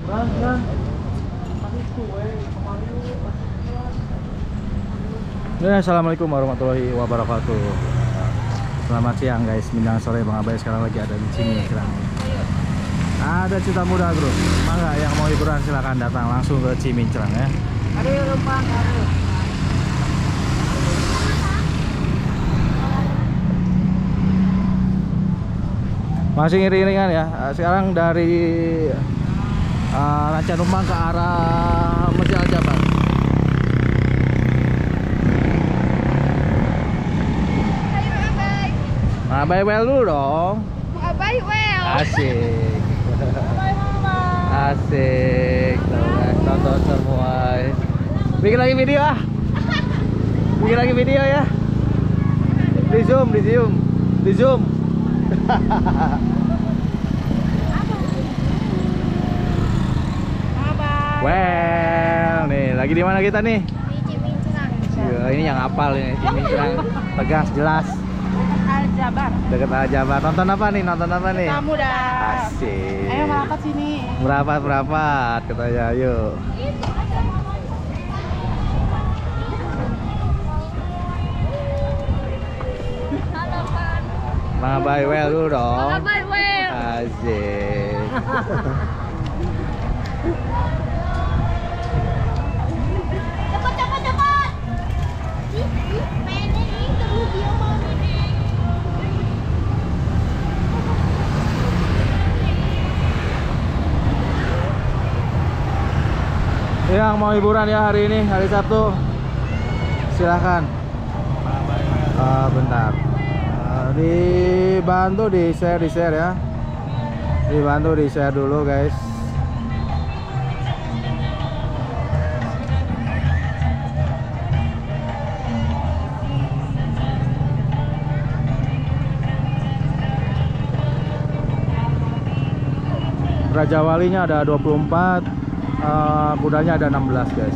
Ya, assalamualaikum warahmatullahi wabarakatuh. Selamat siang guys, Minang sore Bang Abai sekarang lagi ada di sini sekarang. Ada Cinta Muda bro, mangga yang mau hiburan silahkan datang langsung ke Cimincrang ya. Ada lempang, ada. Masih iring-iringan ya. Sekarang dari Ranca Numpang ke arah Masjid Al-Jabar. Abai well dulu dong. Abai well. Asik. Asik. Tuh guys, tonton semua. Bikin lagi video ah. Bikin lagi video ya. Di zoom, di zoom, di zoom. Well, nih lagi di mana kita nih? Di Cimincrang. Ini yang hafal ini Cimincrang, tegas jelas. Al-Jabar. Dekat Al-Jabar. Nonton apa nih? Nonton apa nih? Cinta Muda. Asik. Ayo merapat sini. Merapat katanya, yuk. Bang Abai well dulu dong. Abai well. Asik. Cepat. Mainnya itu video mau ini. Yang mau hiburan ya hari ini, hari Sabtu, silahkan. Bentar, dibantu di share ya, dibantu di share dulu guys. Raja Walinya ada 24, kudanya ada 16 guys.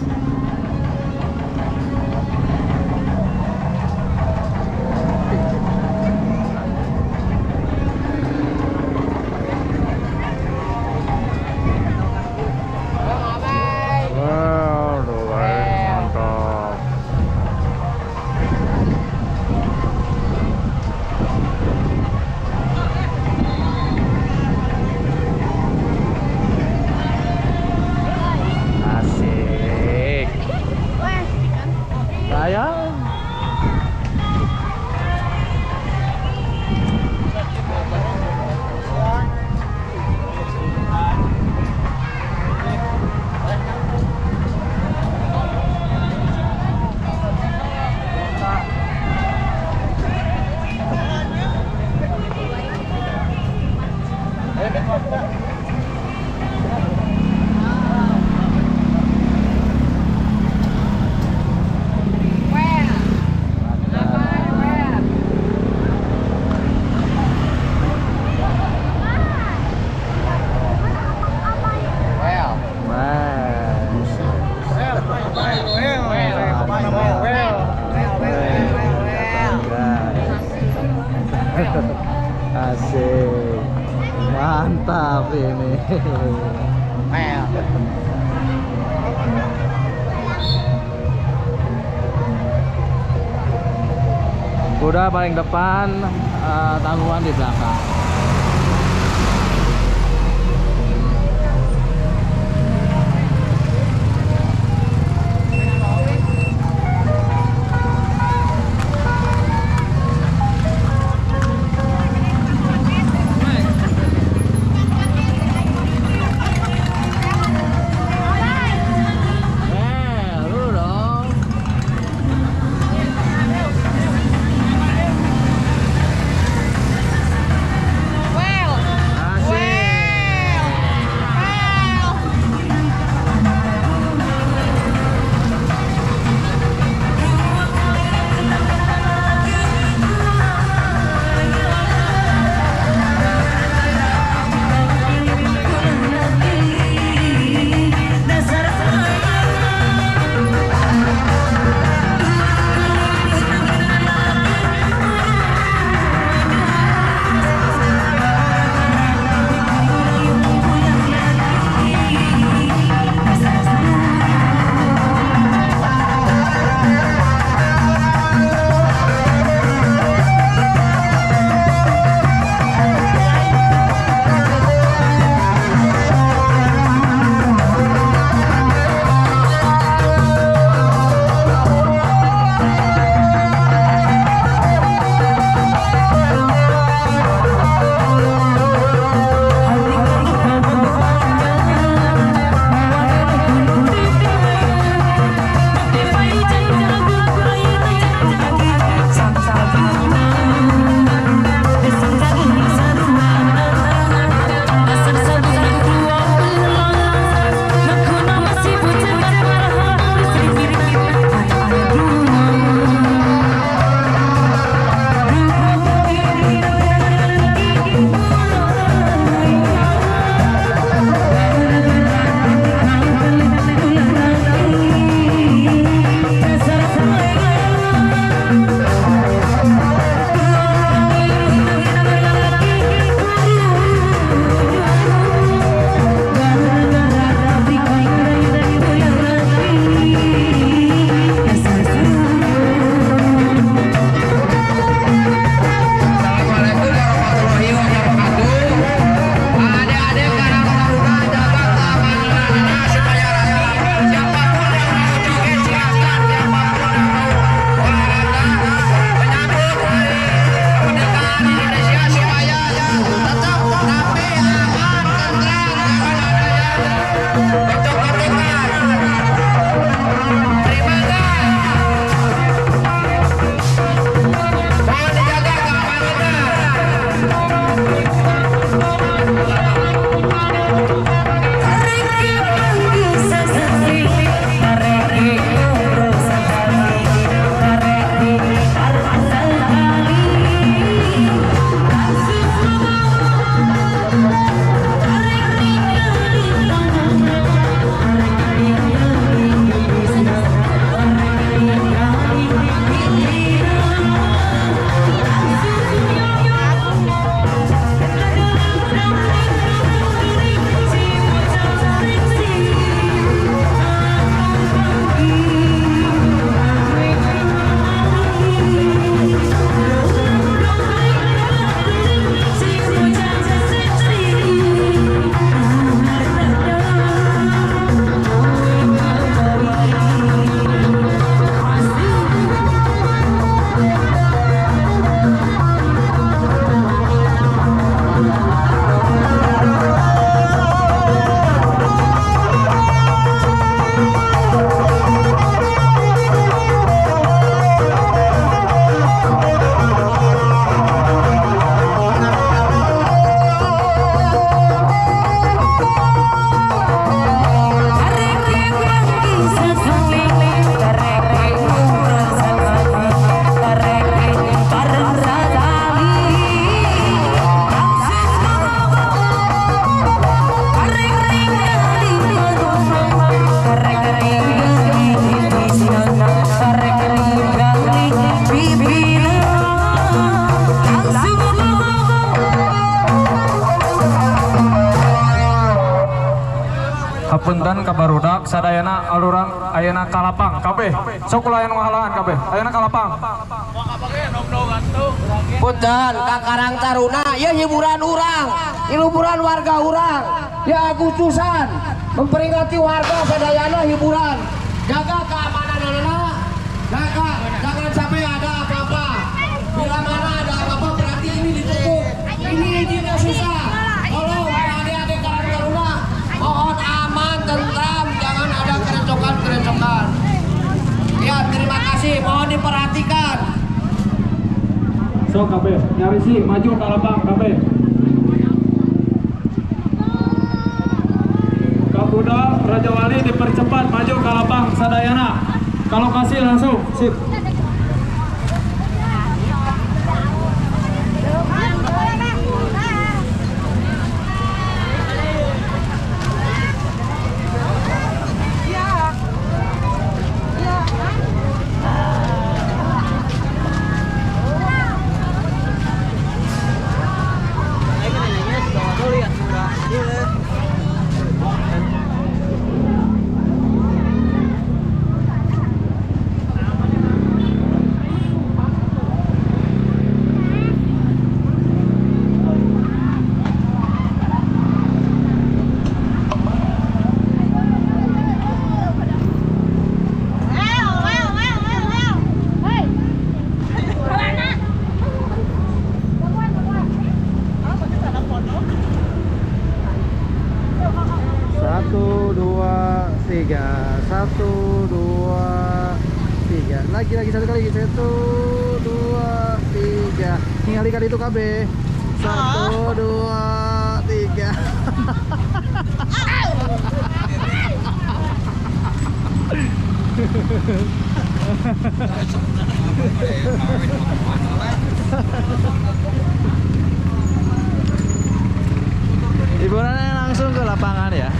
Wow, tuh guys, mantap. Asik. Sayang. Asik, mantap ini. Kuda paling depan, tanggungan di belakang. hapunten ka barudak sadayana alurang ayana kalapang kabeh. Sok ulayan ngahalangan kabeh. Ayana kalapang. Punten Kakarang Taruna, ya hiburan orang, hiburan warga orang, ya Agustusan memperingati warga sadayana hiburan, jaga keamanan anak, jaga jangan sampai ada apa-apa. Bila mana ada apa-apa berarti ini ditutup, ini izinnya susah. Tolong adik-adik Karang Taruna, mohon aman, tentram, jangan ada kerecokan-kerecokan. Ya terima kasih, mohon diperhatikan. Sok kabeh nyari sih maju kalapang kabeh. Kabuda Raja Wali dipercepat maju kalapang sadayana. Kalau kasih langsung sip. Lagi satu kali 1, 2, 3 tinggal itu KB 1, 2, 3 hiburannya langsung ke lapangan ya.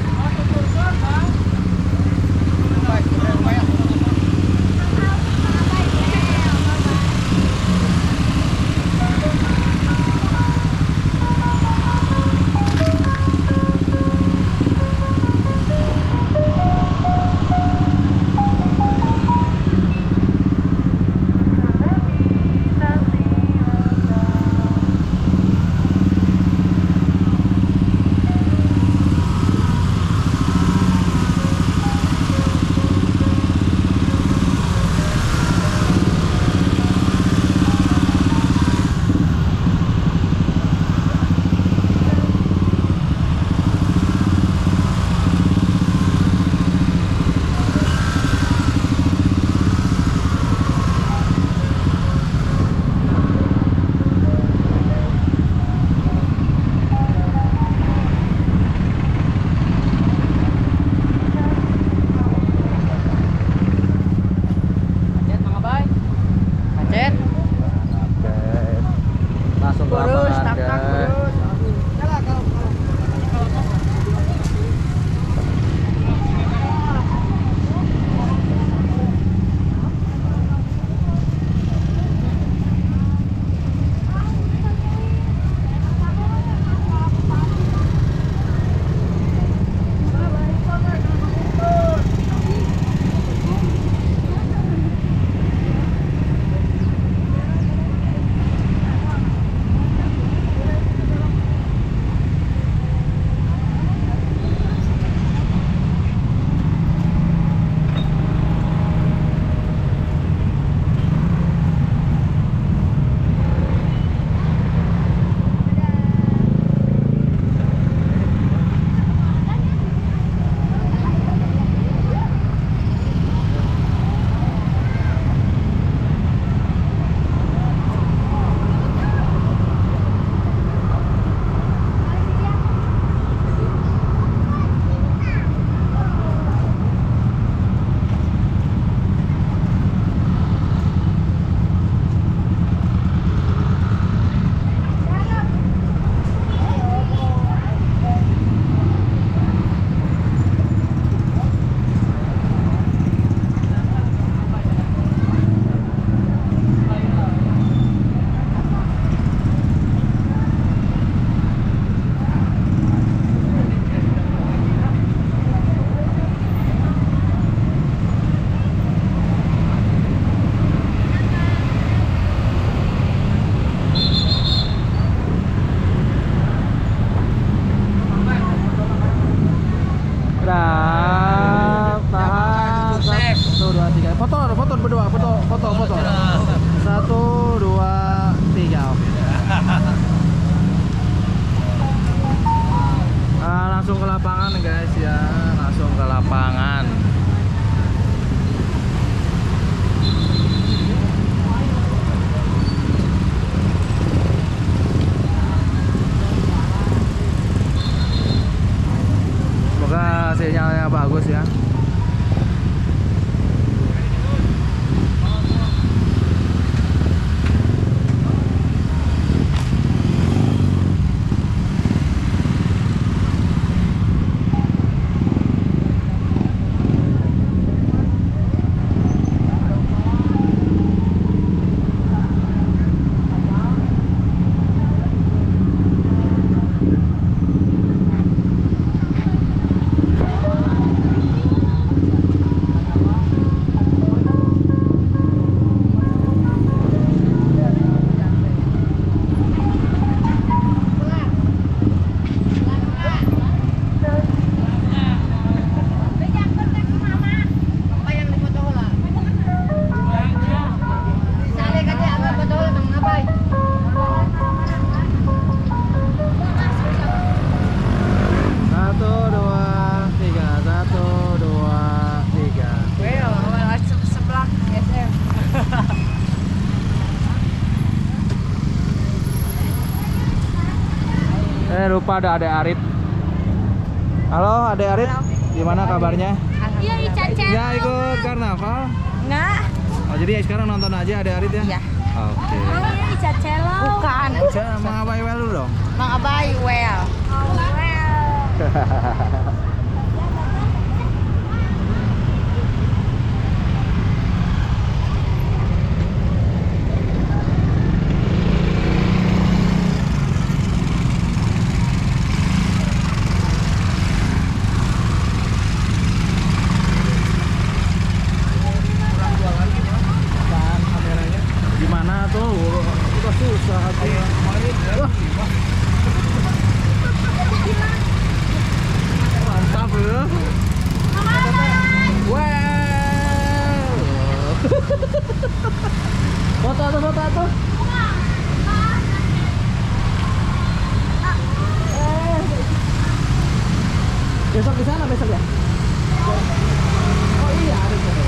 foto berdua, foto. 1, 2, 3. Oke. Langsung ke lapangan guys ya, langsung ke lapangan. Semoga sinyalnya bagus ya. Lupa ada Ade Arit. Halo Ade Arit, gimana kabarnya? Iya, Caca. Ya ikut karnaval? Enggak. Oh jadi sekarang nonton aja Ade Arit ya? Iya. Oke. Oh iya, Caca lo. Bukan. Saya mau ngapain well dulu dong? Mang Abai, well. Oh, well. Gimana tuh? Udah susah hati. Wah. Mantap ya. Wow. Foto tuh. Besok di sana besok ya? Oh iya ada di sana.